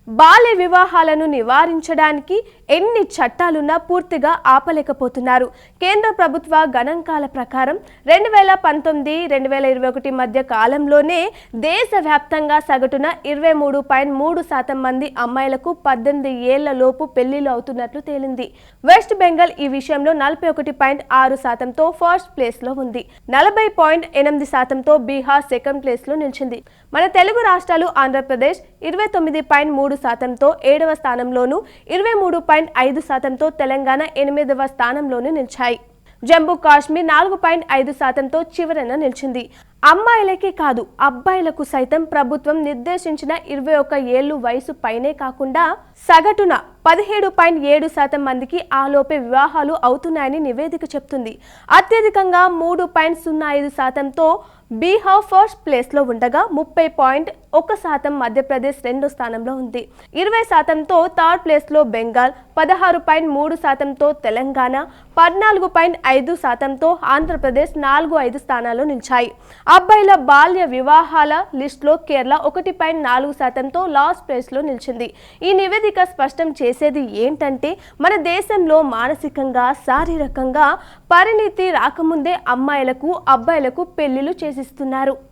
బాల్య వివాహాలను నివారించడానికి ఎన్ని చట్టాలున్నా పూర్తిగా ఆపలేకపోతున్నారు. కేంద్ర ప్రభుత్వ గణాంకాల ప్రకారం 2019-2021 మధ్య కాలంలోనే దేశవ్యాప్తంగా సగటున 23.3% మంది అమ్మాయిలకు 18 ఏళ్ల లోపు పెళ్లిళ్లు అవుతున్నట్లు తేలింది. వెస్ట్ బెంగాల్ ఈ విషయంలో 41.6%తో ఫస్ట్ ప్లేస్ లో ఉంది. 40.8%తో బీహార్ సెకండ్ ప్లేస్ లో నిలిచింది. మన తెలుగు రాష్ట్రాలు ఆంధ్రప్రదేశ్ 29.3%తో 7వ స్థానంలోను, 23.5%తో తెలంగాణ 8వ స్థానంలోను నిలిచాయి. జమ్మూ కాశ్మీర్ 4.5%తో చివరన నిలిచింది. అమ్మాయిలకే కాదు అబ్బాయిలకు సైతం ప్రభుత్వం నిర్దేశించిన 21 ఏళ్లు వయసు పైనే కాకుండా సగటున 17.7% మందికి ఆలోపే వివాహాలు అవుతున్నాయని నివేదిక చెప్తుంది. అత్యధికంగా 3.05%తో బీహార్ ఫస్ట్ ప్లేస్ లో ఉండగా 30.1% మధ్యప్రదేశ్ రెండో స్థానంలో ఉంది. 20%తో థర్డ్ ప్లేస్ లో బెంగాల్, 16.3%తో తెలంగాణ, 14.5%తో ఆంధ్రప్రదేశ్ 4-5 స్థానాల్లో నిలిచాయి. అబ్బాయిల బాల్య వివాహాల లిస్టులో కేరళ 1.4%తో లాస్ట్ ప్లేస్ లో నిలిచింది. ఈ నివేదిక స్పష్టం చేసేది ఏంటంటే మన దేశంలో మానసికంగా, శారీరకంగా పరిణితి రాకముందే అమ్మాయిలకు, అబ్బాయిలకు పెళ్లిళ్లు చేసిస్తున్నారు.